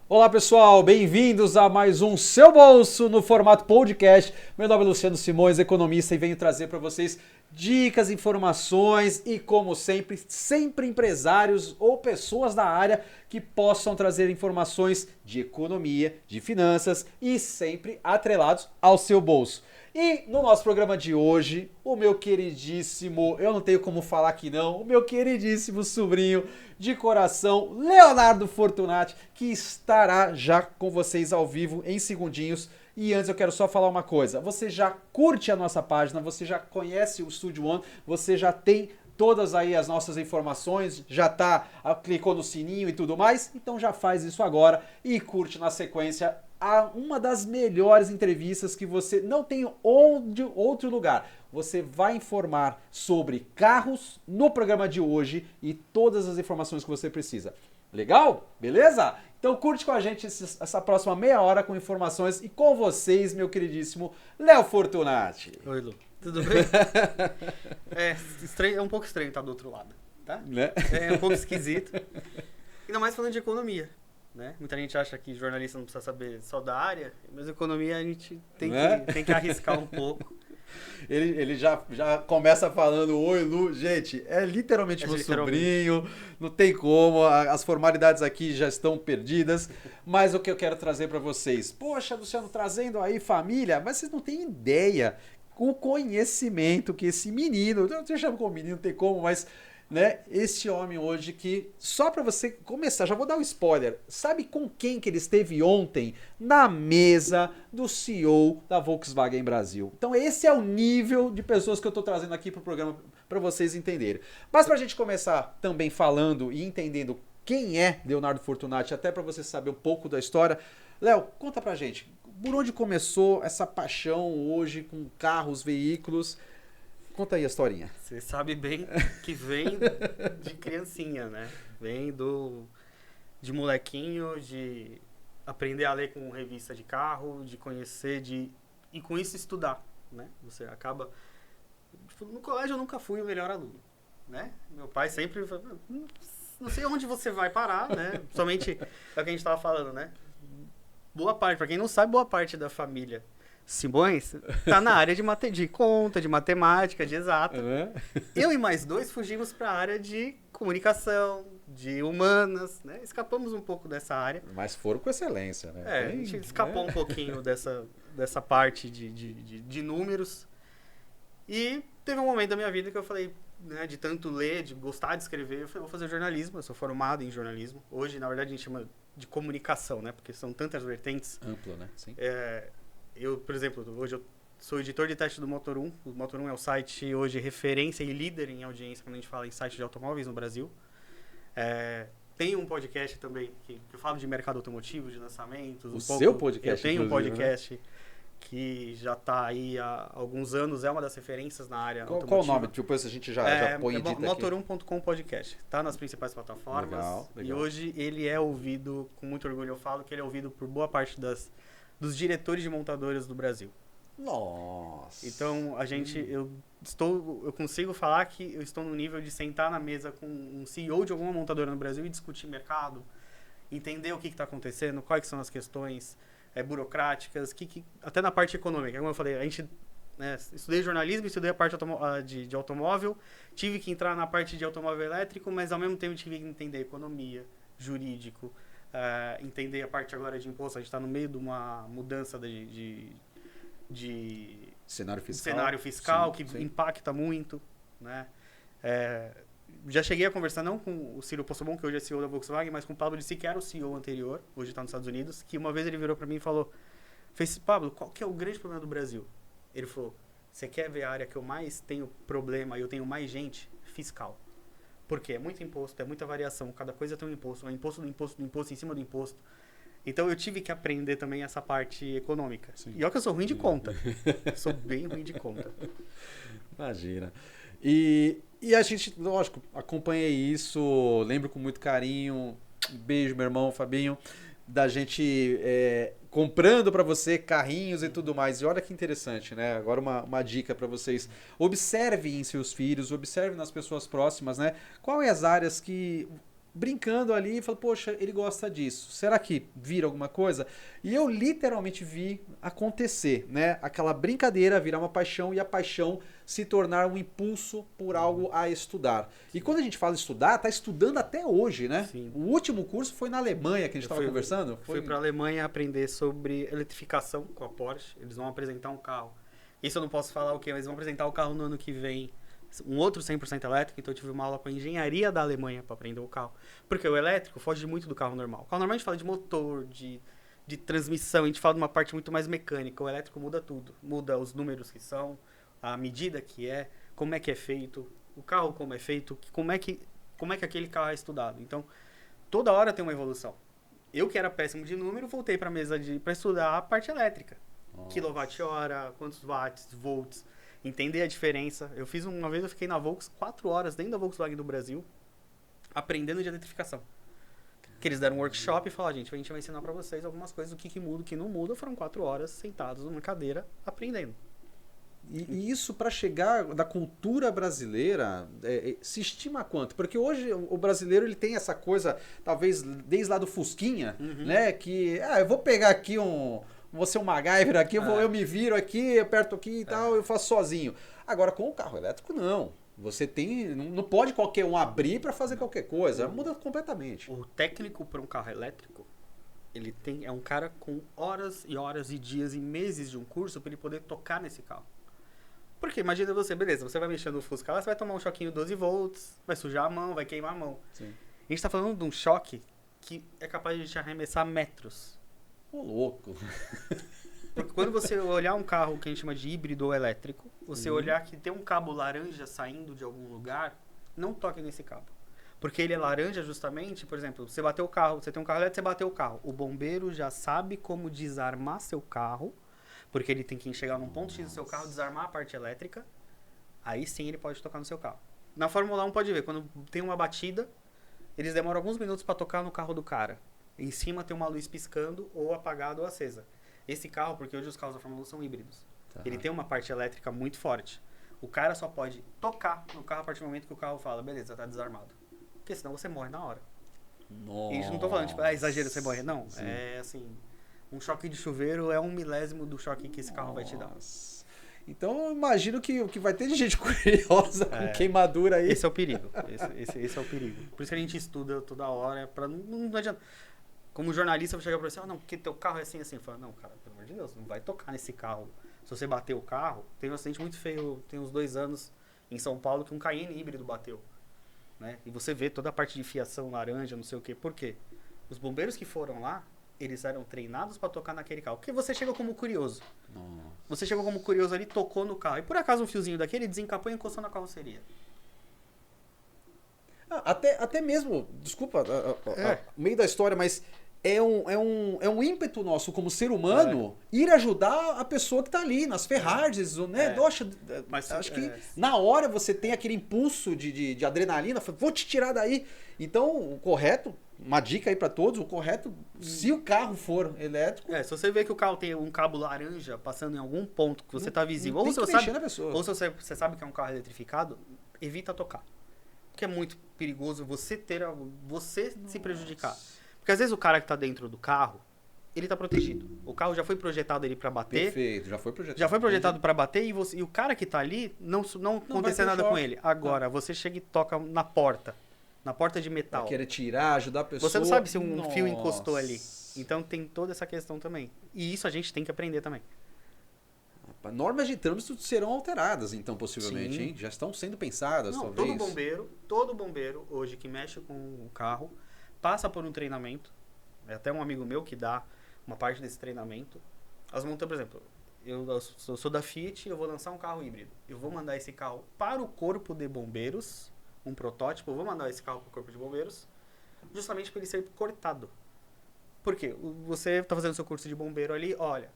Olá pessoal, bem-vindos a mais um Seu Bolso no formato podcast. Meu nome é Luciano Simões, economista, e venho trazer para vocês dicas, informações e, como sempre, empresários ou pessoas da área que possam trazer informações de economia, de finanças e sempre atrelados ao seu bolso. E no nosso programa de hoje, o meu queridíssimo, eu não tenho como falar aqui não, o meu queridíssimo sobrinho de coração, Leonardo Fortunati, que estará já com vocês ao vivo em segundinhos. E antes eu quero só falar uma coisa, você já curte a nossa página, você já conhece o Studio One, você já tem todas aí as nossas informações, já clicou no sininho e tudo mais, então já faz isso agora e curte na sequência uma das melhores entrevistas que você não tem outro lugar. Você vai informar sobre carros no programa de hoje e todas as informações que você precisa. Legal? Beleza? Então curte com a gente essa próxima meia hora com informações e com vocês, meu queridíssimo Léo Fortunati. Oi, Lu. Tudo bem? É um pouco estranho estar do outro lado, tá? Né? É um pouco esquisito. Ainda mais falando de economia, né? Muita gente acha que jornalista não precisa saber só da área, mas economia a gente tem que arriscar um pouco. Ele já começa falando, oi Lu, gente, é literalmente meu sobrinho, não tem como, as formalidades aqui já estão perdidas, mas o que eu quero trazer para vocês, poxa, Luciano, trazendo aí família, mas vocês não têm ideia o conhecimento que esse menino, eu te chamo como menino, não tem como, mas né, esse homem hoje que, só para você começar, já vou dar um spoiler, sabe com quem que ele esteve ontem na mesa do CEO da Volkswagen Brasil? Então esse é o nível de pessoas que eu estou trazendo aqui para o programa para vocês entenderem. Mas para a gente começar também falando e entendendo quem é Leonardo Fortunati, até para você saber um pouco da história, Léo, conta pra gente, por onde começou essa paixão hoje com carros, veículos? Conta aí a historinha. Você sabe bem que vem de criancinha, né? Vem de molequinho, de aprender a ler com revista de carro, de conhecer, e com isso estudar, né? Você acaba... Tipo, no colégio eu nunca fui o melhor aluno, né? Meu pai sempre falou, não sei onde você vai parar, né? Somente é o que a gente estava falando, né? Boa parte, para quem não sabe, boa parte da família Simões tá na área de conta, de matemática, de exata. Eu e mais dois fugimos para a área de comunicação, de humanas, né? Escapamos um pouco dessa área. Mas foram com excelência, né? A gente escapou um pouquinho dessa parte de números. E teve um momento da minha vida que eu falei, né, de tanto ler, de gostar de escrever, eu falei, vou fazer jornalismo, eu sou formado em jornalismo. Hoje, na verdade, a gente chama de comunicação, né? Porque são tantas vertentes. Amplo, né? Sim. Eu, por exemplo, hoje eu sou editor de teste do Motor 1. O Motor 1 é o site hoje referência e líder em audiência quando a gente fala em site de automóveis no Brasil. Tem um podcast também que eu falo de mercado automotivo, de lançamentos. O seu podcast? Eu tenho um podcast que já está aí há alguns anos, é uma das referências na área automotiva. Qual o nome? Depois a gente já põe dita aqui. Motor1.com podcast. Está nas principais plataformas. Legal. E hoje ele é ouvido, com muito orgulho eu falo, que ele é ouvido por boa parte dos diretores de montadoras do Brasil. Nossa! Então, eu consigo falar que eu estou no nível de sentar na mesa com um CEO de alguma montadora no Brasil e discutir mercado, entender o que está acontecendo, quais são as questões burocráticas, até na parte econômica. Como eu falei, a gente estudei jornalismo, estudei a parte de automóvel, tive que entrar na parte de automóvel elétrico, mas ao mesmo tempo tive que entender economia, jurídico, entender a parte agora de imposto. A gente está no meio de uma mudança de cenário fiscal sim, que sim. impacta muito, né? Já cheguei a conversar não com o Ciro Possebon, que hoje é CEO da Volkswagen, mas com o Pablo Lissi, que era o CEO anterior, hoje está nos Estados Unidos, que uma vez ele virou para mim e falou, Pablo, qual que é o grande problema do Brasil? Ele falou, você quer ver a área que eu mais tenho problema e eu tenho mais gente? Fiscal. Por quê? É muito imposto, é muita variação, cada coisa tem um imposto do imposto em cima do imposto. Então eu tive que aprender também essa parte econômica. Sim. E olha que eu sou ruim de conta. Sou bem ruim de conta. Imagina. E a gente, lógico, acompanhei isso, lembro com muito carinho. Beijo, meu irmão Fabinho, da gente comprando para você carrinhos e tudo mais. E olha que interessante, né? Agora uma dica para vocês. Observe em seus filhos, observe nas pessoas próximas, né? Quais as áreas que brincando ali e falei, poxa, ele gosta disso. Será que vira alguma coisa? E eu literalmente vi acontecer, né? Aquela brincadeira virar uma paixão e a paixão se tornar um impulso por algo a estudar. E quando a gente fala estudar, tá estudando até hoje, né? Sim. O último curso foi na Alemanha que a gente estava conversando. Fui para a Alemanha aprender sobre eletrificação com a Porsche. Eles vão apresentar um carro. Isso eu não posso falar o quê, mas eles vão apresentar o carro no ano que vem. Um outro 100% elétrico, então eu tive uma aula com a engenharia da Alemanha para aprender o carro. Porque o elétrico foge muito do carro normal. O carro normal a gente fala de motor, de transmissão, a gente fala de uma parte muito mais mecânica. O elétrico muda tudo. Muda os números que são, a medida que é, como é que é feito, o carro como é feito, como é que aquele carro é estudado. Então, toda hora tem uma evolução. Eu que era péssimo de número, voltei para a mesa para estudar a parte elétrica. Nossa. Quilowatt-hora, quantos watts, volts, entender a diferença. Uma vez eu fiquei na Volks 4 horas dentro da Volkswagen do Brasil, aprendendo de eletrificação. Que eles deram um workshop e falaram, gente, a gente vai ensinar para vocês algumas coisas, o que muda, o que não muda. Foram 4 horas sentados numa cadeira, aprendendo. E isso para chegar da cultura brasileira, se estima quanto? Porque hoje o brasileiro ele tem essa coisa, talvez desde lá do Fusquinha, né? Que, eu vou pegar aqui vou ser um MacGyver aqui, eu me viro aqui, aperto aqui e tal, eu faço sozinho. Agora com o carro elétrico não. Você não pode qualquer um abrir para fazer qualquer coisa, muda completamente. O técnico para um carro elétrico, é um cara com horas e horas e dias e meses de um curso para ele poder tocar nesse carro. Porque imagina você vai mexer no Fusca lá, você vai tomar um choquinho 12 volts, vai sujar a mão, vai queimar a mão. Sim. A gente tá falando de um choque que é capaz de te arremessar metros. Ô, louco! Porque quando você olhar um carro que a gente chama de híbrido ou elétrico, você olhar que tem um cabo laranja saindo de algum lugar, não toque nesse cabo. Porque ele é laranja justamente, por exemplo, você bateu o carro, você tem um carro elétrico, você bateu o carro. O bombeiro já sabe como desarmar seu carro, porque ele tem que chegar num ponto X do seu carro, desarmar a parte elétrica, aí sim ele pode tocar no seu carro. Na Fórmula 1 pode ver, quando tem uma batida, eles demoram alguns minutos para tocar no carro do cara. Em cima tem uma luz piscando, ou apagada ou acesa. Esse carro, porque hoje os carros da Fórmula 1 são híbridos, ele tem uma parte elétrica muito forte. O cara só pode tocar no carro a partir do momento que o carro fala, beleza, tá desarmado. Porque senão você morre na hora. Nossa. E a gente não tô falando, tipo, exagero, você morre. Não, sim. É assim... Um choque de chuveiro é 1/1000 do choque que esse carro vai te dar. Então eu imagino que o que vai ter de gente curiosa com queimadura aí. Esse é o perigo. Esse é o perigo. Por isso que a gente estuda toda hora. Não adianta. Como jornalista, eu vou chegar pra você, não, porque teu carro é assim, assim. Eu falo, não, cara, pelo amor de Deus, não vai tocar nesse carro. Se você bater o carro, teve um acidente muito feio, tem uns 2 anos, em São Paulo, que um Cayenne híbrido bateu. Né? E você vê toda a parte de fiação laranja, não sei o quê. Por quê? Os bombeiros que foram lá, eles eram treinados para tocar naquele carro. Porque você chega como curioso. Nossa. Você chegou como curioso ali, tocou no carro. E por acaso um fiozinho daquele desencapou e encostou na carroceria. Até mesmo, desculpa, no meio da história, mas é um ímpeto nosso como ser humano ir ajudar a pessoa que está ali, nas Ferragens, né? Mas, acho que na hora você tem aquele impulso de adrenalina, vou te tirar daí. Então, o correto, uma dica aí para todos, o correto, se o carro for elétrico... se você vê que o carro tem um cabo laranja passando em algum ponto que você está visível, ou se você sabe que é um carro eletrificado, evita tocar. Porque é muito perigoso você se prejudicar. Porque às vezes o cara que está dentro do carro, ele está protegido. O carro já foi projetado ali para bater. Perfeito, já foi projetado. Já foi projetado para bater e o cara que está ali, não acontecer nada com ele. Agora, você chega e toca na porta de metal. Vai querer tirar, ajudar a pessoa. Você não sabe se um fio encostou ali. Então tem toda essa questão também. E isso a gente tem que aprender também. Normas de trânsito serão alteradas, então, possivelmente, hein? Já estão sendo pensadas, talvez. Todo bombeiro hoje que mexe com o carro passa por um treinamento. É até um amigo meu que dá uma parte desse treinamento. As montanhas, por exemplo, eu sou da Fiat, eu vou lançar um carro híbrido. Eu vou mandar esse carro para o corpo de bombeiros, um protótipo, eu vou mandar esse carro para o corpo de bombeiros, justamente para ele ser cortado. Por quê? Você está fazendo seu curso de bombeiro ali, olha,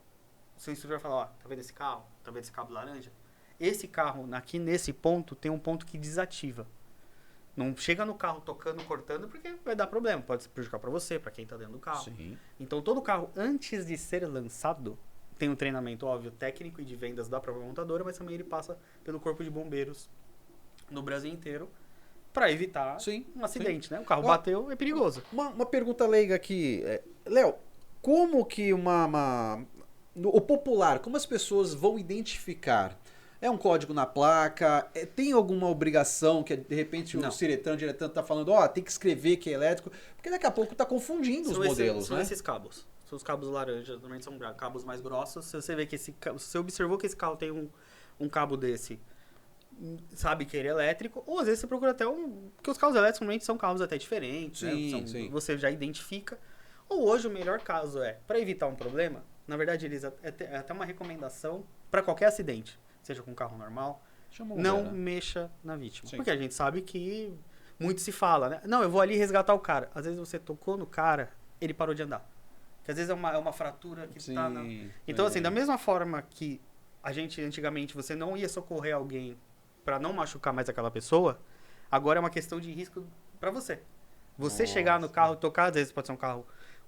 o seu instrutor vai falar, tá vendo esse carro? Tá vendo esse cabo laranja? Esse carro, aqui nesse ponto, tem um ponto que desativa. Não chega no carro tocando, cortando, porque vai dar problema. Pode se prejudicar para você, para quem tá dentro do carro. Sim. Então, todo carro, antes de ser lançado, tem um treinamento, óbvio, técnico e de vendas da própria montadora, mas também ele passa pelo corpo de bombeiros no Brasil inteiro. para evitar Sim, um acidente, né? O carro Ó, bateu, é perigoso. Uma pergunta leiga aqui. Léo, como que o popular, como as pessoas vão identificar? É um código na placa? Tem alguma obrigação que de repente o Não. diretor tá falando, ó, tem que escrever que é elétrico? Porque daqui a pouco tá confundindo os modelos, São né? esses cabos. São os cabos laranja, normalmente são cabos mais grossos. Se você vê que se você observou que esse carro tem um cabo desse, sabe que ele é elétrico, ou às vezes você procura até porque os carros elétricos normalmente são carros até diferentes, Sim, né? sim. Você já identifica. Ou hoje o melhor caso para evitar um problema, na verdade é até uma recomendação para qualquer acidente, seja com um carro normal, Chama o não Uber, né? mexa na vítima. Sim. Porque a gente sabe que muito se fala, né? Não, eu vou ali resgatar o cara. Às vezes você tocou no cara, ele parou de andar. Que às vezes é uma fratura que Sim, tá na... Então, assim, da mesma forma que a gente, antigamente, você não ia socorrer alguém para não machucar mais aquela pessoa, agora é uma questão de risco para você. Você chegar no carro e tocar, às vezes pode ser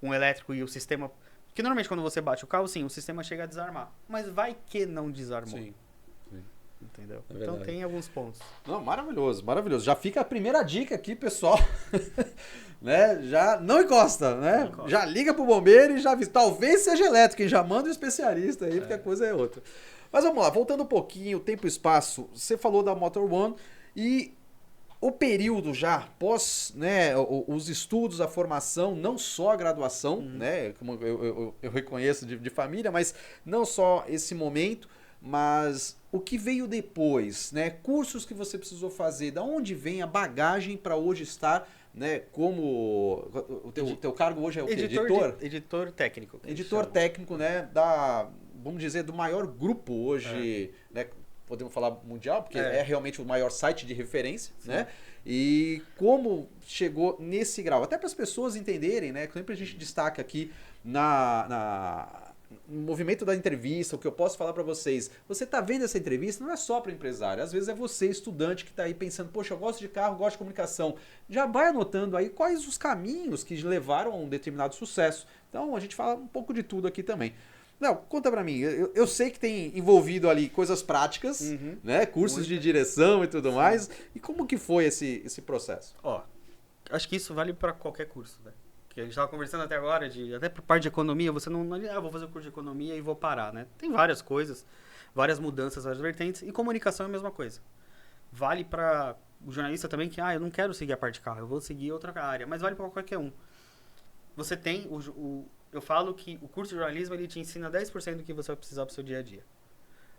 um elétrico e o sistema... Porque normalmente quando você bate o carro, sim, o sistema chega a desarmar. Mas vai que não desarmou. Sim. Entendeu? É Então verdade. tem alguns pontos. Não, maravilhoso, maravilhoso. Já fica a primeira dica aqui, pessoal. Né? Já não encosta, né? Não encosta. Já liga pro bombeiro e já avisa. Talvez seja elétrico, e já manda um especialista aí, porque a coisa é outra. Mas vamos lá, voltando um pouquinho, tempo e espaço. Você falou da Motor One e o período já pós, né, os estudos, a formação, não só a graduação, né, como eu reconheço de família, mas não só esse momento, mas o que veio depois, né, cursos que você precisou fazer, da onde vem a bagagem para hoje estar, né, como o teu cargo hoje é o quê? Editor? Editor técnico. que Editor chama. técnico, né, vamos dizer, do maior grupo hoje, né, podemos falar mundial, porque é realmente o maior site de referência, né? E como chegou nesse grau, até para as pessoas entenderem, né? Sempre a gente destaca aqui no movimento da entrevista, o que eu posso falar para vocês, você tá vendo essa entrevista, não é só para empresário, às vezes é você, estudante, que está aí pensando, poxa, eu gosto de carro, gosto de comunicação, já vai anotando aí quais os caminhos que levaram a um determinado sucesso. Então a gente fala um pouco de tudo aqui também. Léo, conta pra mim, eu sei que tem envolvido ali coisas práticas, né, cursos de direção e tudo mais, e como que foi esse processo? Ó, acho que isso vale para qualquer curso, né? Que a gente estava conversando até agora, até por parte de economia, você não vou fazer o curso de economia e vou parar, né? Tem várias coisas, várias mudanças, várias vertentes, e comunicação é a mesma coisa. Vale para o jornalista também que, eu não quero seguir a parte de carro, eu vou seguir outra área, mas vale para qualquer um. Você tem eu falo que o curso de jornalismo ele te ensina 10% do que você vai precisar para o seu dia a dia.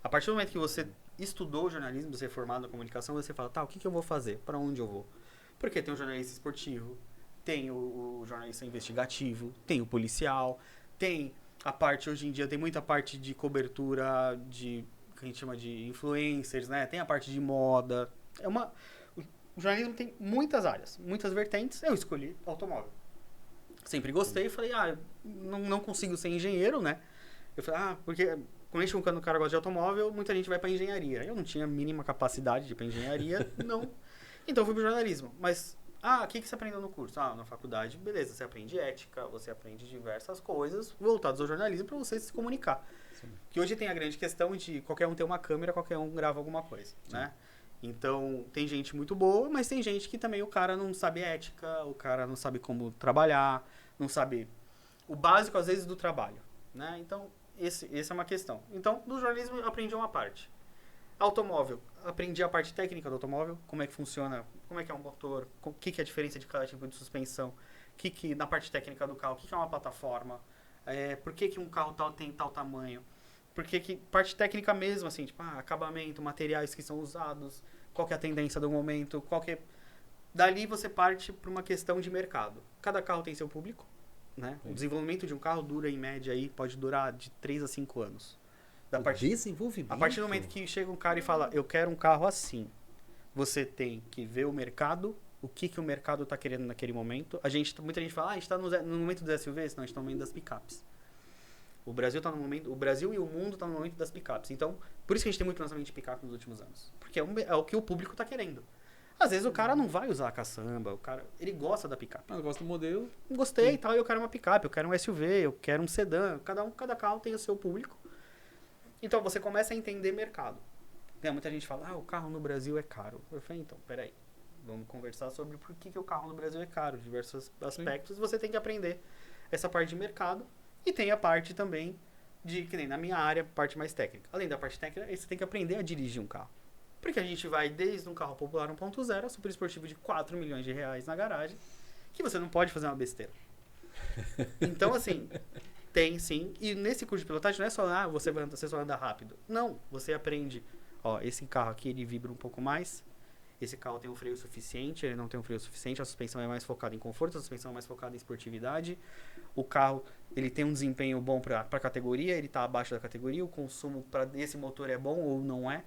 A partir do momento que você estudou jornalismo, você é formado na comunicação, você fala, o que eu vou fazer? Para onde eu vou? Porque tem o jornalista esportivo, tem o jornalista investigativo, tem o policial, tem a parte, hoje em dia, tem muita parte de cobertura que a gente chama de influencers, né? Tem a parte de moda. O jornalismo tem muitas áreas, muitas vertentes. Eu escolhi automóvel. Sempre gostei, falei, não consigo ser engenheiro, né? Eu falei, porque quando a gente no cara gosta de automóvel, muita gente vai para engenharia. Eu não tinha a mínima capacidade de ir para engenharia, não. Então eu fui pro jornalismo. Mas, o que você aprendeu no curso? Na faculdade, beleza, você aprende ética, você aprende diversas coisas voltadas ao jornalismo para você se comunicar. Sim. Que hoje tem a grande questão de qualquer um ter uma câmera, qualquer um grava alguma coisa, né? Então, tem gente muito boa, mas tem gente que também o cara não sabe ética, o cara não sabe como trabalhar, não sabe o básico, às vezes, do trabalho, né? Então, essa é uma questão. Então, do jornalismo, eu aprendi uma parte. Automóvel, aprendi a parte técnica do automóvel, como é que funciona, como é que é um motor, o que é a diferença de cada tipo de suspensão, na parte técnica do carro, o que é uma plataforma, por que um carro tem tal tamanho, porque parte técnica mesmo, assim, tipo, acabamento, materiais que são usados, qual que é a tendência do momento, Dali você parte para uma questão de mercado. Cada carro tem seu público, né? O desenvolvimento de um carro dura, em média, pode durar de 3 a 5 anos. Desenvolvimento? A partir do momento que chega um cara e fala, eu quero um carro assim, você tem que ver o mercado, o que o mercado está querendo naquele momento. Muita gente fala, a gente está no momento das SUVs? Não, a gente está no momento das picapes. O Brasil e o mundo estão no momento das picapes. Então, por isso que a gente tem muito lançamento de picape nos últimos anos. Porque é o que o público está querendo. Às vezes o cara não vai usar a caçamba, ele gosta da picape. Eu gosto do modelo. Gostei e tal, eu quero uma picape, eu quero um SUV, eu quero um sedã. Cada carro tem o seu público. Então, você começa a entender mercado. Muita gente fala, o carro no Brasil é caro. Eu falei, então, peraí. Vamos conversar sobre por que o carro no Brasil é caro, diversos aspectos. Você tem que aprender essa parte de mercado e tem a parte também de, que nem na minha área, parte mais técnica. Além da parte técnica, você tem que aprender a dirigir um carro. Porque a gente vai desde um carro popular 1.0 a super esportivo de 4 milhões de reais na garagem, que você não pode fazer uma besteira. Então, assim, tem sim. E nesse curso de pilotagem não é só, você só anda rápido. Não, você aprende, ó, esse carro aqui ele vibra um pouco mais, esse carro tem um freio suficiente, ele não tem um freio suficiente, a suspensão é mais focada em conforto, a suspensão é mais focada em esportividade, o carro ele tem um desempenho bom para a categoria, ele está abaixo da categoria, o consumo para esse motor é bom ou não é.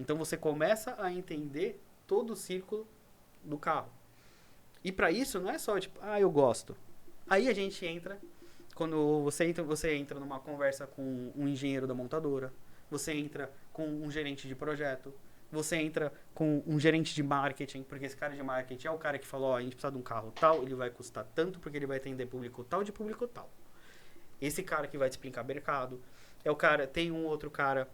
Então você começa a entender todo o círculo do carro. E para isso não é só tipo, eu gosto. Aí a gente entra, quando você entra numa conversa com um engenheiro da montadora, você entra com um gerente de projeto, você entra com um gerente de marketing, porque esse cara de marketing é o cara que falou, a gente precisa de um carro tal, ele vai custar tanto porque ele vai atender público tal de público tal. Esse cara que vai te explicar mercado, é o cara, tem um outro cara,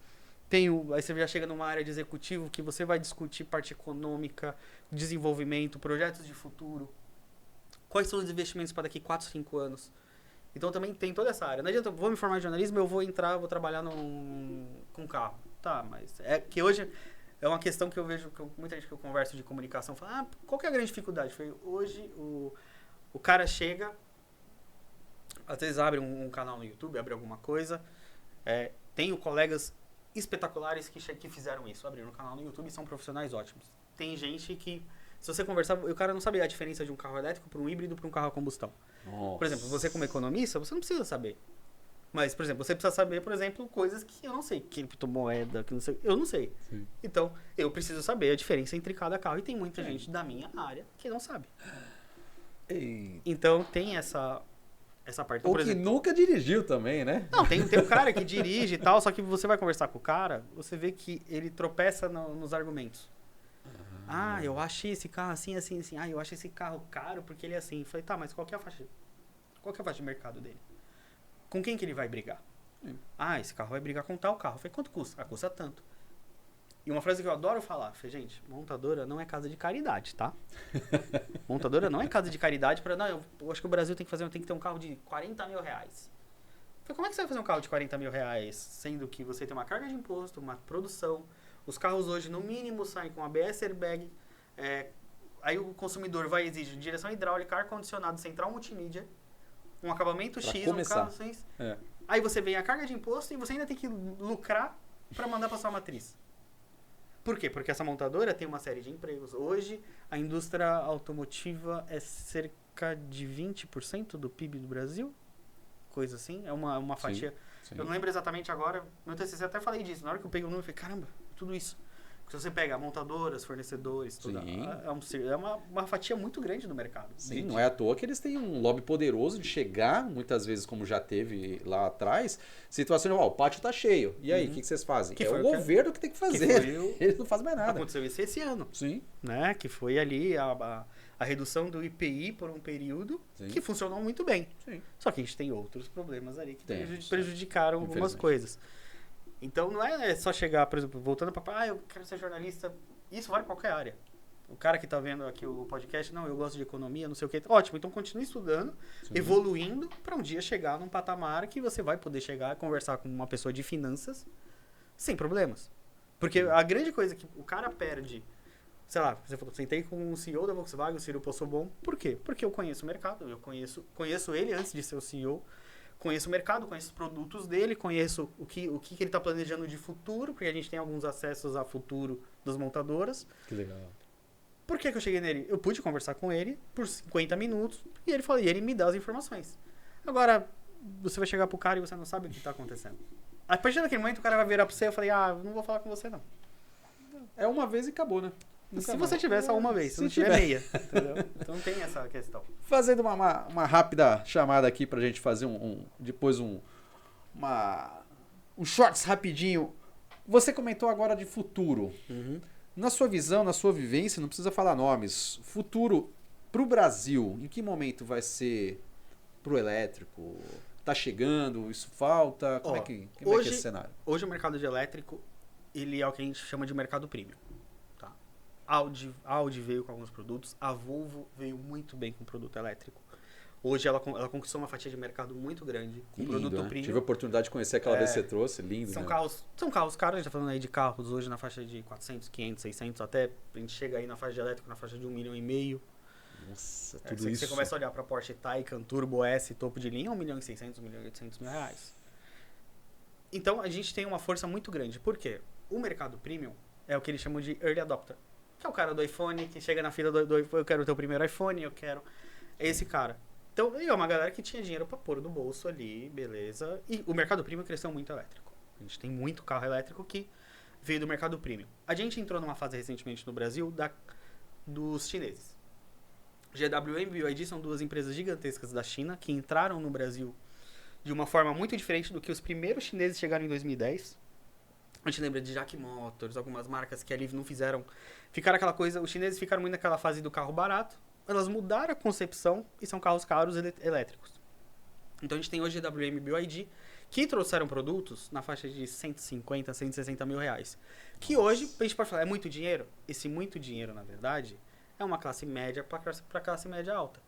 aí você já chega numa área de executivo que você vai discutir parte econômica, desenvolvimento, projetos de futuro, quais são os investimentos para daqui 4, 5 anos. Então também tem toda essa área. Não adianta, vou me formar em jornalismo, eu vou trabalhar com carro. Tá, mas é que hoje é uma questão que eu vejo, muita gente que eu converso de comunicação fala, qual que é a grande dificuldade? Hoje o cara chega, às vezes abre um canal no YouTube, abre alguma coisa, tenho colegas espetaculares que fizeram isso, abriram um canal no YouTube e são profissionais ótimos. Tem gente que, se você conversar, o cara não sabe a diferença de um carro elétrico para um híbrido para um carro a combustão. Nossa. Por exemplo, você como economista, você não precisa saber. Mas, por exemplo, você precisa saber, por exemplo, coisas que eu não sei. Criptomoeda, que não sei. Eu não sei. Sim. Então, eu preciso saber a diferença entre cada carro. E tem muita gente da minha área que não sabe. Ei. Então, tem essa parte. Então, Ou por que exemplo, nunca dirigiu também, né? não, tem um cara que dirige e tal, só que você vai conversar com o cara, você vê que ele tropeça nos argumentos. Eu achei esse carro assim, assim, assim. Eu achei esse carro caro porque ele é assim. Eu falei, tá, mas qual que é a faixa de mercado dele? Com quem que ele vai brigar? Esse carro vai brigar com tal carro. Eu falei, quanto custa? Custa tanto. E uma frase que eu adoro falar, falei, gente, montadora não é casa de caridade, tá? Montadora não é casa de caridade para eu acho que o Brasil tem que ter um carro de 40 mil reais. Eu falei, como é que você vai fazer um carro de 40 mil reais, sendo que você tem uma carga de imposto, uma produção, os carros hoje no mínimo saem com ABS airbag, aí o consumidor vai exigir direção hidráulica, ar-condicionado, central multimídia, um acabamento Pra X, começar. um carro assim. Aí você vem a carga de imposto e você ainda tem que lucrar para mandar para sua matriz. Por quê? Porque essa montadora tem uma série de empregos. Hoje, a indústria automotiva é cerca de 20% do PIB do Brasil. Coisa assim. É uma fatia. Sim. Eu não lembro exatamente agora. No TCC até falei disso. Na hora que eu peguei o número, eu falei, caramba, tudo isso. Se você pega montadoras, fornecedores, tudo, é uma fatia muito grande do mercado. Sim, não é à toa que eles têm um lobby poderoso de chegar, muitas vezes, como já teve lá atrás, situação de, o pátio tá cheio. E aí, o que vocês fazem? É o governo que tem que fazer. Eles não fazem mais nada. Aconteceu isso esse ano. Sim. Né? Que foi ali a redução do IPI por um período que funcionou muito bem. Sim. Só que a gente tem outros problemas ali que prejudicaram algumas coisas. Então não é só chegar, por exemplo, voltando para eu quero ser jornalista. Isso vale em qualquer área. O cara que está vendo aqui o podcast, não, eu gosto de economia, não sei o que. Ótimo, então continue estudando, evoluindo para um dia chegar num patamar que você vai poder chegar e conversar com uma pessoa de finanças sem problemas. Porque a grande coisa que o cara perde, sei lá, você falou, sentei com o CEO da Volkswagen, o Ciro Possobon. Por quê? Porque eu conheço o mercado, eu conheço ele antes de ser o CEO. Conheço o mercado, conheço os produtos dele, conheço o que ele está planejando de futuro, porque a gente tem alguns acessos a futuro das montadoras. Que legal. Por que eu cheguei nele? Eu pude conversar com ele por 50 minutos e ele me dá as informações. Agora, você vai chegar pro cara e você não sabe o que está acontecendo. A partir daquele momento, o cara vai virar para você e eu falei, não vou falar com você não. É uma vez e acabou, né? Se você tiver só uma vez, se não tiver meia. Entendeu? Então tem essa questão. Fazendo uma rápida chamada aqui pra gente fazer depois um shorts rapidinho. Você comentou agora de futuro. Na sua visão, na sua vivência, não precisa falar nomes. Futuro pro Brasil, em que momento vai ser pro elétrico? Tá chegando? Isso falta? Como é que é esse cenário? Hoje o mercado de elétrico, ele é o que a gente chama de mercado premium. Tá? Audi veio com alguns produtos, a Volvo veio muito bem com produto elétrico. Hoje ela conquistou uma fatia de mercado muito grande com Que produto lindo, né? premium. Tive a oportunidade de conhecer aquela vez que você trouxe, lindo, São né? carros caros, a gente tá falando aí de carros hoje na faixa de 400, 500, 600, até a gente chega aí na faixa de elétrico na faixa de 1,5 milhão. Nossa, É, tudo isso. você começa a olhar para Porsche Taycan, Turbo S, topo de linha, 1.600.000, 1.800.000 reais. Então a gente tem uma força muito grande. Por quê? O mercado premium é o que eles chamam de early adopter. Que é o cara do iPhone, que chega na fila do iPhone, eu quero o teu primeiro iPhone, eu quero esse cara. Então, é uma galera que tinha dinheiro para pôr no bolso ali, beleza. E o mercado premium cresceu muito elétrico. A gente tem muito carro elétrico que veio do mercado premium. A gente entrou numa fase recentemente no Brasil dos chineses. GWM e BYD são duas empresas gigantescas da China que entraram no Brasil de uma forma muito diferente do que os primeiros chineses chegaram em 2010. A gente lembra de Jack Motors, algumas marcas que ali não fizeram... Ficaram aquela coisa... Os chineses ficaram muito naquela fase do carro barato. Elas mudaram a concepção e são carros caros elétricos. Então a gente tem hoje GWM e BYD que trouxeram produtos na faixa de 150, 160 mil reais. Que hoje, a gente pode falar, é muito dinheiro? Esse muito dinheiro, na verdade, é uma classe média para classe média alta.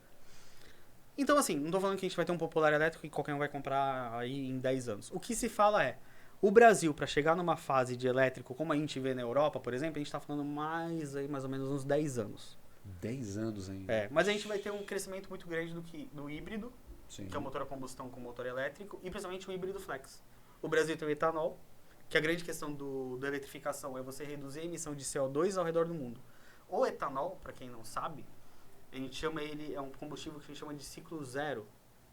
Então, assim, não estou falando que a gente vai ter um popular elétrico que qualquer um vai comprar aí em 10 anos. O que se fala é, o Brasil, para chegar numa fase de elétrico, como a gente vê na Europa, por exemplo, a gente está falando mais ou menos uns 10 anos. 10 anos ainda. É, mas a gente vai ter um crescimento muito grande do híbrido, Sim. que é o motor a combustão com motor elétrico, e principalmente o híbrido flex. O Brasil tem o etanol, que a grande questão da eletrificação é você reduzir a emissão de CO2 ao redor do mundo. O etanol, para quem não sabe, a gente chama ele, é um combustível que a gente chama de ciclo zero,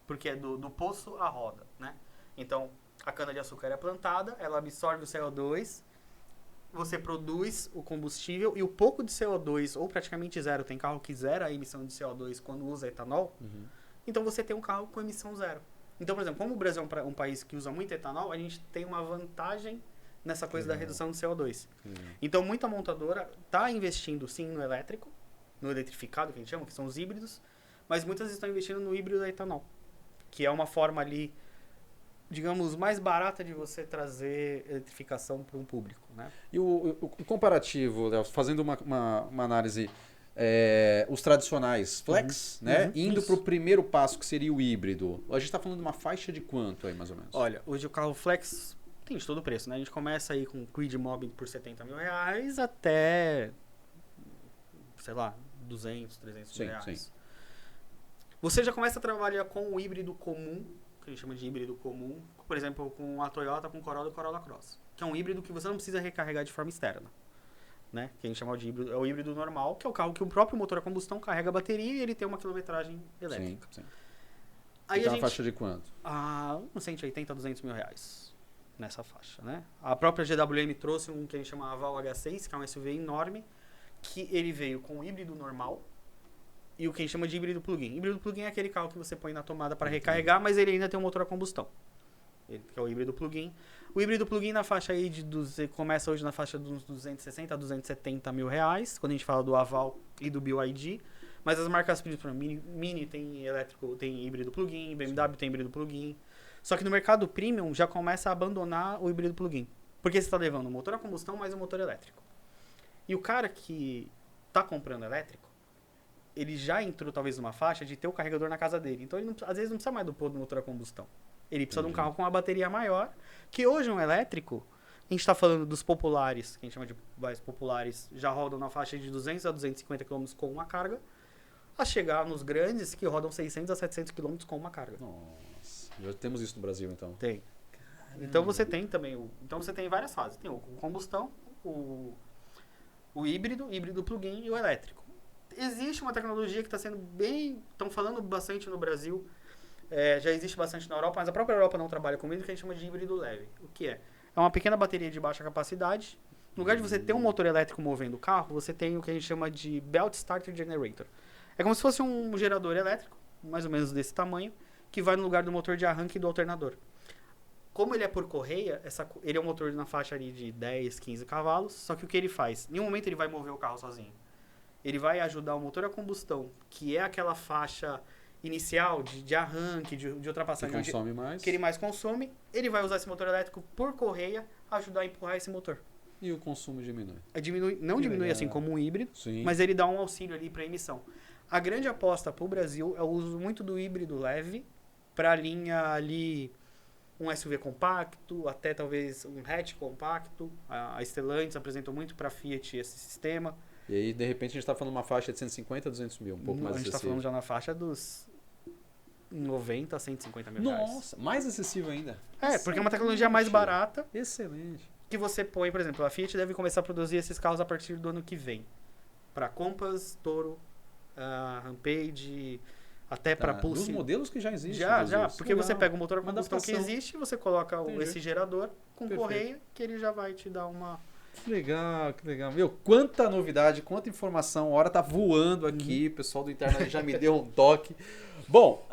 porque é do poço à roda, né? Então, a cana-de-açúcar é plantada, ela absorve o CO2, você produz o combustível e o pouco de CO2, ou praticamente zero, tem carro que zera a emissão de CO2 quando usa etanol, então você tem um carro com emissão zero. Então, por exemplo, como o Brasil é um país que usa muito etanol, a gente tem uma vantagem nessa coisa da redução de CO2. Então, muita montadora está investindo sim no elétrico, no eletrificado, que a gente chama, que são os híbridos, mas muitas estão investindo no híbrido a etanol, que é uma forma ali, digamos, mais barata de você trazer eletrificação para um público, né? E o comparativo, Léo, fazendo uma análise, os tradicionais flex, né? Indo para o primeiro passo, que seria o híbrido. A gente está falando de uma faixa de quanto aí, mais ou menos? Olha, hoje o carro flex tem de todo o preço, né? A gente começa aí com o Kwid Mobi por 70 mil reais até, sei lá, 200, 300 mil reais. Sim. Você já começa a trabalhar com o híbrido comum, que a gente chama de híbrido comum, por exemplo, com a Toyota, com o Corolla e o Corolla Cross, que é um híbrido que você não precisa recarregar de forma externa, né? Que a gente chama de híbrido, é o híbrido normal, que é o carro que o próprio motor a combustão carrega a bateria e ele tem uma quilometragem elétrica. Sim. Aí então, a gente, faixa de quanto? Uns 180, 200 mil reais nessa faixa, né? A própria GWM trouxe um que a gente chama Aval H6, que é um SUV enorme, que ele veio com o híbrido normal e o que a gente chama de híbrido plug-in. Híbrido plug-in é aquele carro que você põe na tomada para recarregar, mas ele ainda tem um motor a combustão. Ele, que é o híbrido plug-in. O híbrido plug-in na faixa aí começa hoje na faixa dos 260 a 270 mil reais, quando a gente fala do Aval e do BYD. Mas as marcas principalmente, Mini tem elétrico, tem híbrido plug-in, BMW tem híbrido plug-in. Só que no mercado premium já começa a abandonar o híbrido plug-in. Porque você está levando o motor a combustão mais o motor elétrico. E o cara que está comprando elétrico, ele já entrou talvez numa faixa de ter o carregador na casa dele. Então ele às vezes não precisa mais do motor a combustão. Ele precisa de um carro com uma bateria maior, que hoje um elétrico, a gente está falando dos populares, que a gente chama de mais populares, já rodam na faixa de 200 a 250 km com uma carga, a chegar nos grandes que rodam 600 a 700 km com uma carga. Nossa, já temos isso no Brasil então. Tem. Então você tem também, então você tem várias fases. Tem o combustão, o híbrido plug-in e o elétrico. Existe uma tecnologia que está sendo estão falando bastante no Brasil, já existe bastante na Europa, mas a própria Europa não trabalha com híbrido, que a gente chama de híbrido leve. O que é? É uma pequena bateria de baixa capacidade. No lugar de você ter um motor elétrico movendo o carro, você tem o que a gente chama de Belt Starter Generator. É como se fosse um gerador elétrico, mais ou menos desse tamanho, que vai no lugar do motor de arranque do alternador. Como ele é por correia, ele é um motor na faixa ali de 10, 15 cavalos, só que o que ele faz? Em nenhum momento ele vai mover o carro sozinho. Ele vai ajudar o motor a combustão, que é aquela faixa inicial de arranque, de ultrapassagem. Que consome mais. Que ele mais consome, ele vai usar esse motor elétrico por correia, ajudar a empurrar esse motor. E o consumo diminui. Não Que diminui legal. assim como um híbrido, Sim. mas ele dá um auxílio ali para emissão. A grande aposta para o Brasil é o uso muito do híbrido leve para a linha ali um SUV compacto, até talvez um hatch compacto. A Stellantis apresentou muito para a Fiat esse sistema. E aí, de repente, a gente está falando uma faixa de 150 a 200 mil, um pouco mais A gente está acessível. falando já na faixa dos 90 a 150 mil reais. Nossa, mais acessível ainda. Porque é uma tecnologia mais barata Excelente. que você põe, por exemplo, a Fiat deve começar a produzir esses carros a partir do ano que vem. Para Compass, Toro, Rampage, até para Dos Pulse. modelos que já existem. Já, inclusive. porque você Legal. pega o motor a Uma combustão que adaptação. existe, você coloca Entendi. esse gerador com Perfeito. correia, que ele já vai te dar uma... Que legal, que legal. Meu, quanta novidade, quanta informação. A hora tá voando aqui. Uhum. O pessoal do internet já me deu um toque. Bom,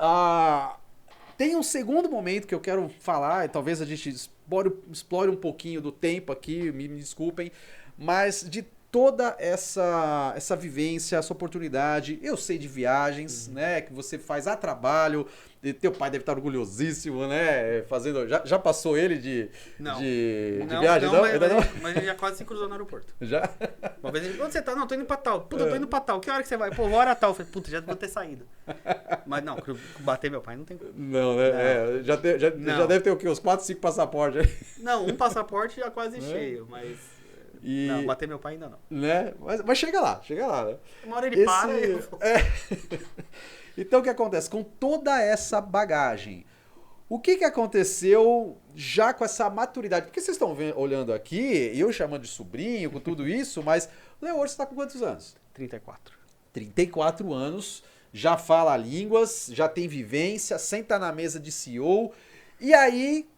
tem um segundo momento que eu quero falar, e talvez a gente explore um pouquinho do tempo aqui, me desculpem, mas de toda essa vivência, essa oportunidade. Eu sei de viagens, né, que você faz a trabalho. E teu pai deve estar orgulhosíssimo, né, fazendo... Já passou ele de viagem? Não, mas, ainda não? mas ele já quase se cruzou no aeroporto. Já? Uma vez ele, onde você tá? Não, tô indo pra tal. Puta, eu tô indo pra tal. Que hora que você vai? Pô, hora tal. Eu falei, puta, já vou ter saído. Mas não, bater meu pai não tem como. Não, né? Não. Já Não. deve ter o quê? Uns 4, 5 passaportes aí. Não, um passaporte já quase cheio, mas... E, Não, bater meu pai ainda não. né? Mas chega lá, né? Uma hora ele para e eu vou. Então o que acontece? Com toda essa bagagem, o que aconteceu já com essa maturidade? Porque vocês estão olhando aqui, eu chamando de sobrinho, com tudo isso, mas o Léo hoje está com quantos anos? 34. 34 anos, já fala línguas, já tem vivência, senta na mesa de CEO, e aí,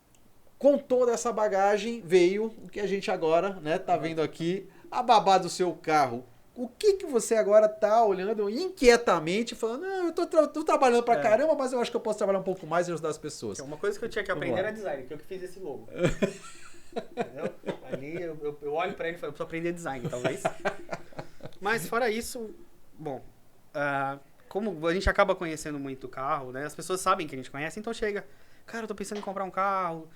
com toda essa bagagem, veio o que a gente agora, né, tá vendo aqui, a babá do seu carro. O que você agora tá olhando inquietamente, falando, não, eu tô trabalhando pra caramba, mas eu acho que eu posso trabalhar um pouco mais e ajudar as pessoas. Uma coisa que eu tinha que Vamos aprender lá. era design, que eu que fiz esse logo. Entendeu? Ali eu olho pra ele e falo, eu preciso aprender design, talvez. Mas fora isso, bom, como a gente acaba conhecendo muito o carro, né? As pessoas sabem que a gente conhece, então chega, cara, eu tô pensando em comprar um carro,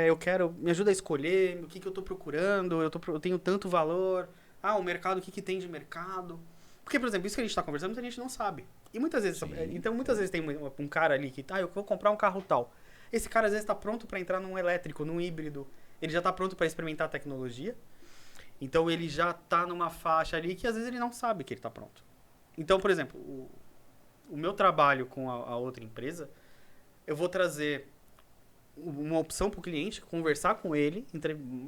eu quero, me ajuda a escolher, o que eu tô procurando, eu tenho tanto valor, o mercado, o que tem de mercado. Porque, por exemplo, isso que a gente tá conversando, muita gente não sabe. E muitas vezes, então muitas vezes tem um cara ali que, eu vou comprar um carro tal. Esse cara às vezes tá pronto para entrar num elétrico, num híbrido, ele já tá pronto para experimentar a tecnologia. Então ele já tá numa faixa ali que às vezes ele não sabe que ele tá pronto. Então, por exemplo, o meu trabalho com a outra empresa, eu vou trazer uma opção para o cliente, conversar com ele,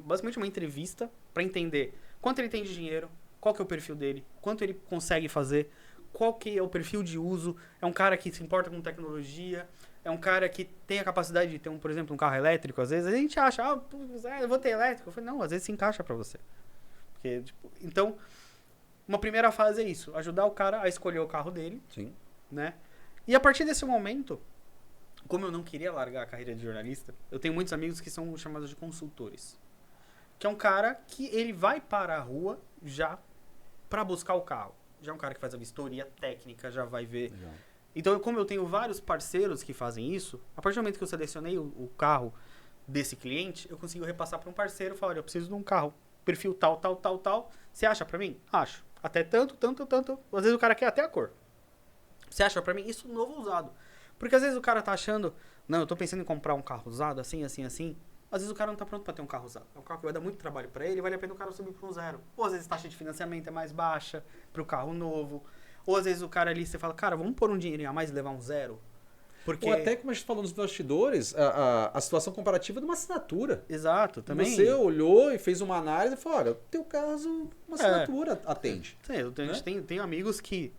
basicamente uma entrevista para entender quanto ele tem de dinheiro, qual que é o perfil dele, quanto ele consegue fazer, qual que é o perfil de uso, é um cara que se importa com tecnologia, é um cara que tem a capacidade de ter, por exemplo, um carro elétrico. Às vezes a gente acha, eu vou ter elétrico. Eu falei, não, às vezes se encaixa para você. Porque, então, uma primeira fase é isso, ajudar o cara a escolher o carro dele. Sim. Né? E a partir desse momento, como eu não queria largar a carreira de jornalista, eu tenho muitos amigos que são chamados de consultores. Que é um cara que ele vai para a rua já para buscar o carro. Já é um cara que faz a vistoria técnica, já vai ver. Legal. Então, como eu tenho vários parceiros que fazem isso, a partir do momento que eu selecionei o carro desse cliente, eu consigo repassar para um parceiro e falar, olha, eu preciso de um carro, perfil tal, tal, tal, tal. Você acha para mim? Acho. Até tanto. Às vezes o cara quer até a cor. Você acha pra mim isso novo ou usado? Porque às vezes o cara tá achando, não, eu tô pensando em comprar um carro usado, assim. Às vezes o cara não tá pronto pra ter um carro usado. É um carro que vai dar muito trabalho pra ele, vale a pena o cara subir pra um zero. Ou às vezes a taxa de financiamento é mais baixa pro carro novo. Ou às vezes o cara ali, você fala, cara, vamos pôr um dinheirinho a mais e levar um zero. Porque... Ou até, como a gente falou nos bastidores, a situação comparativa de uma assinatura. Exato, também. Você olhou e fez uma análise e falou, olha, o teu caso, uma assinatura atende. Sim, a gente tem amigos que...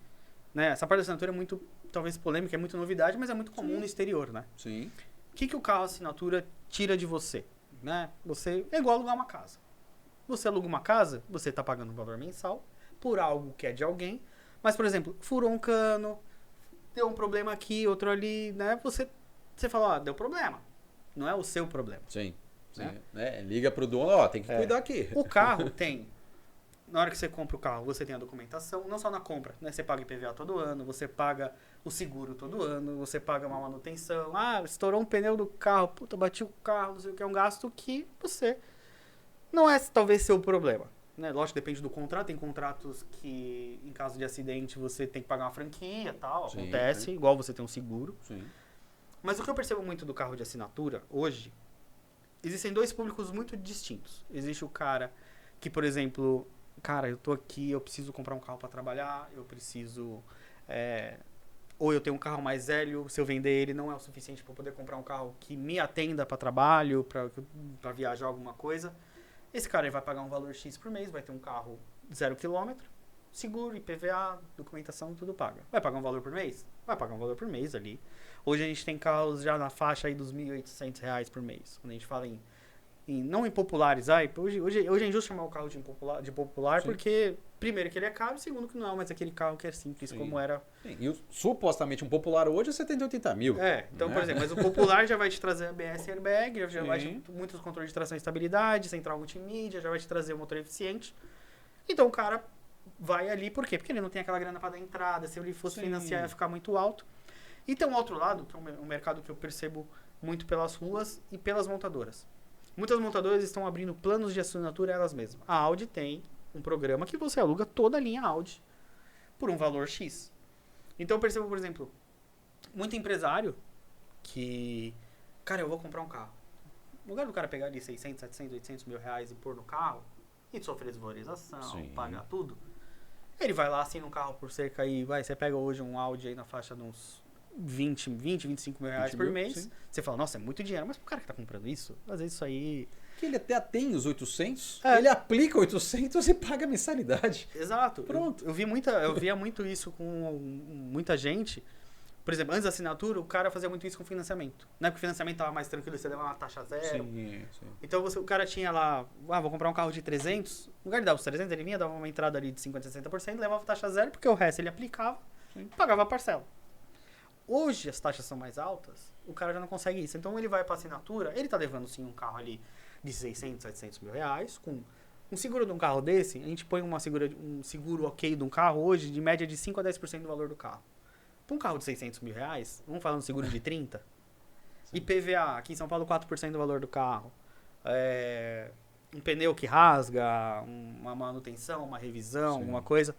Né, essa parte da assinatura é muito, talvez polêmica, é muito novidade, mas é muito comum no exterior, né? Sim. O que o carro assinatura tira de você? Né? Você é igual alugar uma casa. Você aluga uma casa, você está pagando um valor mensal por algo que é de alguém, mas, por exemplo, furou um cano, deu um problema aqui, outro ali, né? Você fala, deu problema. Não é o seu problema. Sim. Né? Liga pro dono, tem que cuidar aqui. O carro tem... Na hora que você compra o carro, você tem a documentação, não só na compra, né? Você paga IPVA todo ano, você paga o seguro todo ano, você paga uma manutenção. Estourou um pneu do carro, puta, bati o carro, não sei o que, é um gasto que você não é talvez seu problema. Né? Lógico, depende do contrato. Tem contratos que, em caso de acidente, você tem que pagar uma franquia e tal. Sim, Acontece, sim. igual você tem um seguro. Sim. Mas o que eu percebo muito do carro de assinatura, hoje, existem dois públicos muito distintos. Existe o cara que, por exemplo, cara, eu tô aqui, eu preciso comprar um carro para trabalhar, eu preciso... ou eu tenho um carro mais velho, se eu vender ele não é o suficiente para poder comprar um carro que me atenda para trabalho, para viajar alguma coisa. Esse cara ele vai pagar um valor X por mês, vai ter um carro 0 km, seguro, IPVA, documentação, tudo paga. Vai pagar um valor por mês? Vai pagar um valor por mês ali. Hoje a gente tem carros já na faixa aí dos R$ 1.800 por mês. Quando a gente fala não em populares, hoje é injusto chamar o carro de popular Sim. porque, primeiro, que ele é caro, segundo, que não é mais aquele carro que é simples, Sim. como era. Sim. E supostamente um popular hoje é 70, 80 mil. Então, né? por exemplo, mas o popular já vai te trazer ABS e airbag, já vai Sim. te muitos controles de tração e estabilidade, central multimídia, já vai te trazer um motor eficiente. Então o cara vai ali, por quê? Porque ele não tem aquela grana para dar entrada, se ele fosse Sim. financiar ia ficar muito alto. E tem um outro lado, que é um mercado que eu percebo muito pelas ruas e pelas montadoras. Muitas montadoras estão abrindo planos de assinatura elas mesmas. A Audi tem um programa que você aluga toda a linha Audi por um valor X. Então eu percebo, por exemplo, muito empresário que, cara, eu vou comprar um carro. No lugar do cara pegar ali 600, 700, 800 mil reais e pôr no carro e sofrer desvalorização, Sim. pagar tudo, ele vai lá, assina um carro por cerca aí, você pega hoje um Audi aí na faixa de uns 20, 25 mil reais 20 por mil, mês. sim. Você fala, nossa, é muito dinheiro. Mas pro cara que tá comprando isso, às vezes isso aí... Que ele até tem os 800, É. ele aplica 800 e paga a mensalidade. Exato. Pronto. Eu via muito isso com muita gente. Por exemplo, antes da assinatura, o cara fazia muito isso com financiamento. Não é porque o financiamento tava mais tranquilo, você leva uma taxa zero. Sim. Então o cara tinha lá, vou comprar um carro de 300, no lugar de dar os 300, ele vinha, dava uma entrada ali de 50%, 60%, levava taxa zero, porque o resto ele aplicava, Sim. pagava a parcela. Hoje as taxas são mais altas, o cara já não consegue isso. Então ele vai para assinatura, ele tá levando sim um carro ali de 600, 700 mil reais, com um seguro de um carro desse, a gente põe um seguro ok de um carro hoje de média de 5 a 10% do valor do carro. Para um carro de 600 mil reais, vamos falar um seguro de 30, IPVA, aqui em São Paulo 4% do valor do carro, um pneu que rasga, uma manutenção, uma revisão, Sim. alguma coisa.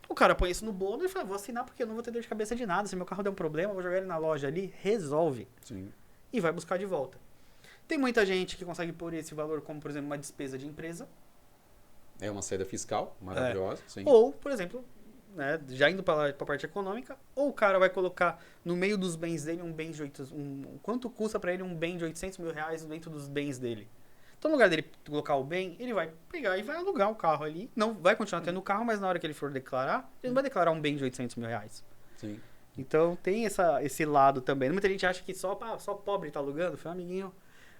O cara põe isso no bolo e fala, vou assinar porque eu não vou ter dor de cabeça de nada. Se meu carro der um problema, eu vou jogar ele na loja ali, resolve. Sim. E vai buscar de volta. Tem muita gente que consegue pôr esse valor como, por exemplo, uma despesa de empresa. É uma saída fiscal maravilhosa. Sim. Ou, por exemplo, né, já indo para a parte econômica, ou o cara vai colocar no meio dos bens dele um bem de quanto custa para ele um bem de 800 mil reais dentro dos bens dele. Então, no lugar dele colocar o bem, ele vai pegar e vai alugar o carro ali. Não vai continuar tendo o carro, mas na hora que ele for declarar, ele não vai declarar um bem de 800 mil reais. Sim. Então, tem esse lado também. Muita gente acha que só pobre tá alugando. Foi um amiguinho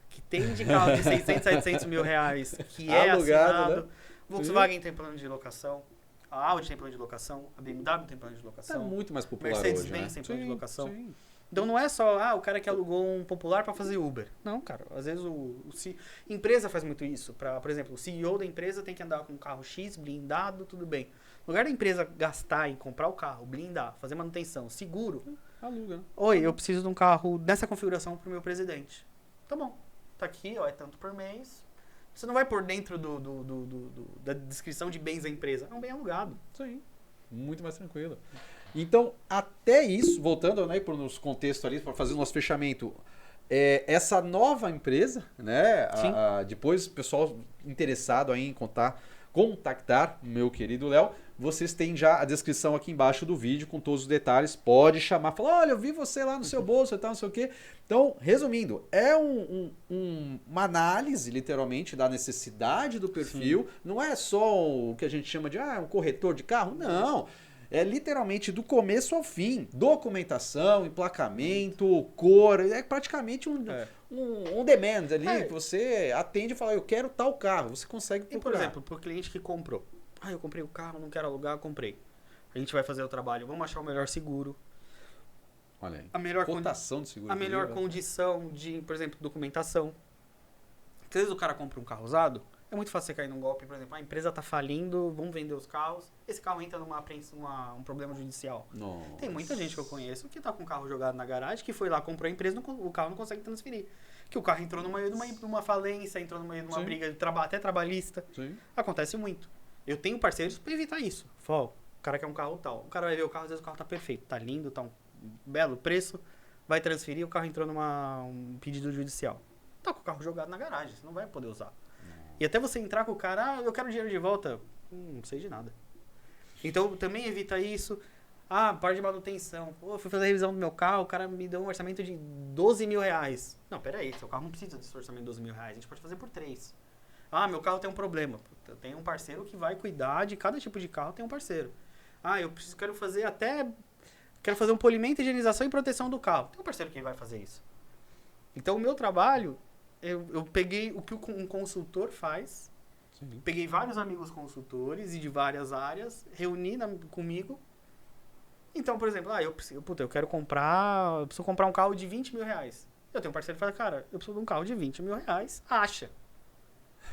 que tem de carro de 600, 700 mil reais, que é Alugado, assinado. né? Volkswagen tem plano de locação. A Audi tem plano de locação. A BMW tem plano de Tá locação. muito mais popular Mercedes hoje, Benz né? tem plano de locação. Sim. Então não é só o cara que alugou um popular para fazer Uber. Não, cara. Às vezes empresa faz muito isso. Por exemplo, o CEO da empresa tem que andar com um carro X, blindado, tudo bem. No lugar da empresa gastar em comprar o carro, blindar, fazer manutenção, seguro. Aluga, né? Oi, eu preciso de um carro dessa configuração pro meu presidente. Tá bom. Tá aqui, é tanto por mês. Você não vai por dentro da descrição de bens da empresa. É um bem alugado. Sim. Muito mais tranquilo. Então, até isso, voltando, né, para os contextos ali, para fazer o nosso fechamento, essa nova empresa, né, depois o pessoal interessado aí em contactar o meu querido Léo, vocês têm já a descrição aqui embaixo do vídeo com todos os detalhes, pode chamar, falar, olha, eu vi você lá no seu bolso e tal, não sei o quê. Então, resumindo, é uma análise, literalmente, da necessidade do perfil, não é só o que a gente chama de um corretor de carro, não. É literalmente do começo ao fim. Documentação, emplacamento, cor. É praticamente um demand ali. Que você atende e fala, eu quero tal carro. Você consegue procurar. E, por exemplo, para o cliente que comprou. Eu comprei o carro, não quero alugar, comprei. A gente vai fazer o trabalho. Vamos achar o melhor seguro. Olha aí. A melhor cotação de seguro. A melhor condição de, por exemplo, documentação. Porque às vezes o cara compra um carro usado, É muito fácil você cair num golpe, por exemplo, a empresa tá falindo, vamos vender os carros, esse carro entra um problema judicial. Nossa. Tem muita gente que eu conheço que tá com o carro jogado na garagem, que foi lá, comprou a empresa, o carro não consegue transferir. Que o carro entrou no meio de uma falência, entrou no meio de uma Sim. briga até trabalhista. Sim. Acontece muito. Eu tenho parceiros pra evitar isso. Fala, ó, o cara quer um carro tal. O cara vai ver o carro, às vezes o carro tá perfeito, tá lindo, tá um belo preço, vai transferir, o carro entrou um pedido judicial. Tá com o carro jogado na garagem, você não vai poder usar. E até você entrar com o cara, eu quero dinheiro de volta, não sei de nada. Então, também evita isso. Parte de manutenção. Pô, fui fazer a revisão do meu carro, o cara me deu um orçamento de 12 mil reais. Não, peraí, seu carro não precisa desse orçamento de 12 mil reais, a gente pode fazer por 3. Meu carro tem um problema. Eu tenho um parceiro que vai cuidar de cada tipo de carro, tem um parceiro. Quero fazer um polimento, higienização e proteção do carro. Tem um parceiro que vai fazer isso. Então, o meu trabalho, eu peguei o que um consultor faz, Sim. peguei vários amigos consultores e de várias áreas, reuni comigo. Então, por exemplo, eu preciso comprar um carro de 20 mil reais. Eu tenho um parceiro que fala, cara, eu preciso de um carro de 20 mil reais, acha.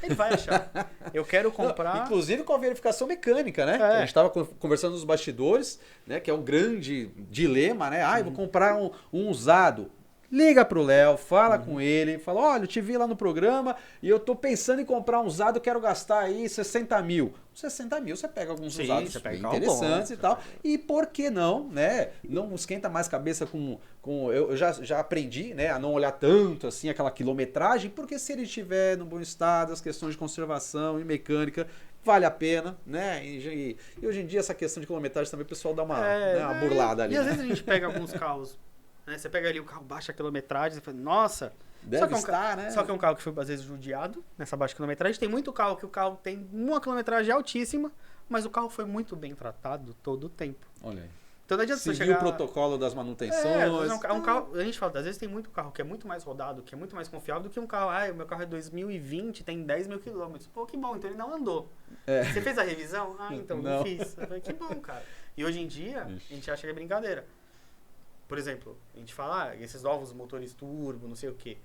Ele vai achar. Eu quero comprar... Não, inclusive com a verificação mecânica, né? A gente estava conversando nos bastidores, né? Que é um grande dilema, né? Eu vou comprar um usado. Liga pro Léo, fala com ele, fala, olha, eu te vi lá no programa e eu tô pensando em comprar um usado, eu quero gastar aí 60 mil. 60 mil você pega alguns usados bem interessantes e tal. E por que não, né? Não esquenta mais cabeça com eu já aprendi, né, a não olhar tanto assim aquela quilometragem, porque se ele estiver no bom estado, as questões de conservação e mecânica, vale a pena, né? E hoje em dia essa questão de quilometragem também o pessoal dá uma burlada ali. E às vezes a gente pega alguns carros, né? Você pega ali o carro, baixa a quilometragem, você fala, nossa... Deve estar, né? Só que é um carro que foi, às vezes, judiado nessa baixa quilometragem. Tem muito carro que o carro tem uma quilometragem altíssima, mas o carro foi muito bem tratado todo o tempo. Olha aí. Então não adianta você seguir chegar... o protocolo das manutenções. Um carro, a gente fala, às vezes tem muito carro que é muito mais rodado, que é muito mais confiável do que um carro. O meu carro é 2020, tem 10 mil quilômetros. Pô, que bom, então ele não andou. Você fez a revisão? Então não fiz. Que bom, cara. E hoje em dia, a gente acha que é brincadeira. Por exemplo, a gente fala, esses novos motores turbo, não sei o quê.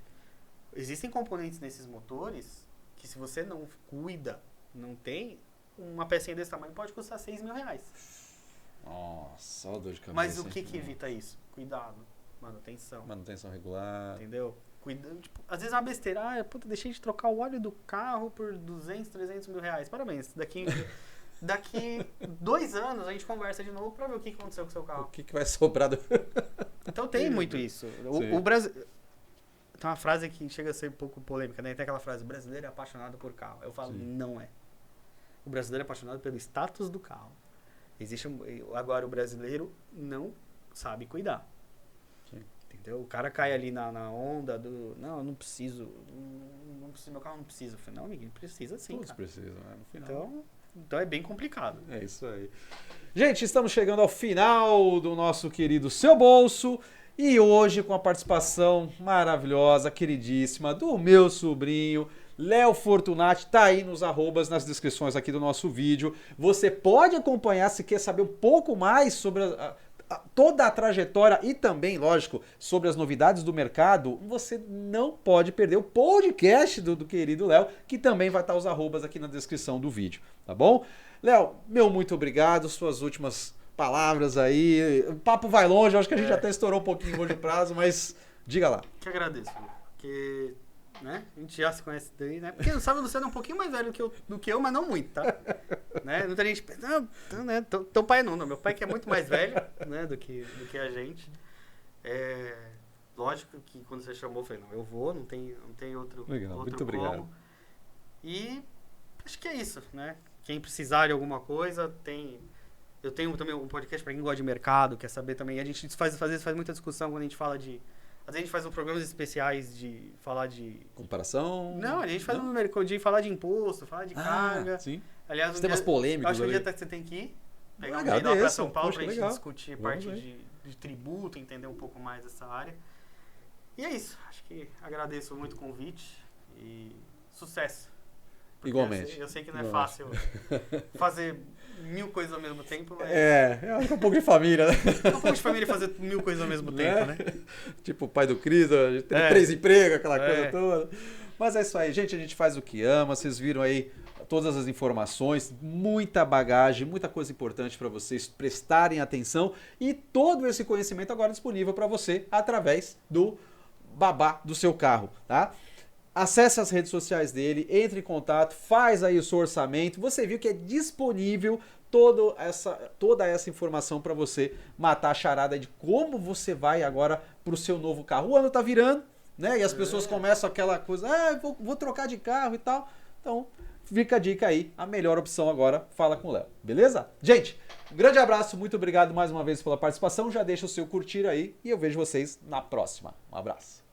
Existem componentes nesses motores que se você não cuida, não tem, uma pecinha desse tamanho pode custar 6 mil reais. Nossa, olha a dor de cabeça. Mas o que evita isso? Cuidado, manutenção. Manutenção regular. Entendeu? Tipo, às vezes é uma besteira. Deixei de trocar o óleo do carro por 200, 300 mil reais. Parabéns. Daqui 2 anos a gente conversa de novo pra ver o que aconteceu com o seu carro. O que vai sobrar do... Então tem muito isso. O Brasil... Tem uma frase que chega a ser um pouco polêmica, né? Tem aquela frase, o brasileiro é apaixonado por carro. Eu falo, não é. O brasileiro é apaixonado pelo status do carro. Agora o brasileiro não sabe cuidar. Sim. Entendeu? O cara cai ali na onda do... Não, eu não preciso. Meu carro não precisa. Eu falei, não, amiguinho, precisa sim. Todos precisam, né? No final. Então é bem complicado. É isso aí. Gente, estamos chegando ao final do nosso querido Seu Bolso. E hoje com a participação maravilhosa, queridíssima, do meu sobrinho, Léo Fortunati, tá aí nos arrobas, nas descrições aqui do nosso vídeo. Você pode acompanhar se quer saber um pouco mais sobre toda a trajetória e também, lógico, sobre as novidades do mercado. Você não pode perder o podcast do querido Léo, que também vai estar os arrobas aqui na descrição do vídeo, tá bom? Léo, muito obrigado, suas últimas palavras aí. O papo vai longe, eu acho que a gente até estourou um pouquinho hoje o prazo, mas diga lá. Que agradeço, porque, né, a gente já se conhece daí, né? Porque sabe, o Luciano é um pouquinho mais velho do que eu, mas não muito, tá? Né? Muita gente pensa, né? Teu pai não, meu pai que é muito mais velho, né, do que a gente. Lógico que quando você chamou, eu falei, não, eu vou, não tem outro. Legal, outro muito obrigado. E acho que é isso, né? Quem precisar de alguma coisa, eu tenho também um podcast para quem gosta de mercado, quer saber também. A gente às vezes faz muita discussão quando a gente fala de... Às vezes a gente faz programas especiais de falar de... Comparação? Não, a gente faz um mercado de falar de imposto, falar de carga. Sim. Aliás, temas polêmicos. Acho que um dia você tem que ir. Pegar um dia lá para São Paulo pra gente legal. discutir parte de tributo, entender um pouco mais dessa área. E é isso. Acho que agradeço muito o convite e sucesso. Igualmente. Eu sei que não é fácil fazer 1000 coisas ao mesmo tempo, mas... É um pouco de família, né? É um pouco de família fazer 1000 coisas ao mesmo tempo, né? Tipo o pai do Cris, tem 3 empregos, aquela coisa toda. Mas é isso aí, gente, a gente faz o que ama, vocês viram aí todas as informações, muita bagagem, muita coisa importante para vocês prestarem atenção e todo esse conhecimento agora disponível para você através do babá do seu carro, tá? Acesse as redes sociais dele, entre em contato, faz aí o seu orçamento. Você viu que é disponível toda essa informação para você matar a charada de como você vai agora para o seu novo carro. O ano tá virando, né? E as pessoas começam aquela coisa, vou trocar de carro e tal. Então, fica a dica aí, a melhor opção agora, fala com o Léo, beleza? Gente, um grande abraço, muito obrigado mais uma vez pela participação. Já deixa o seu curtir aí e eu vejo vocês na próxima. Um abraço.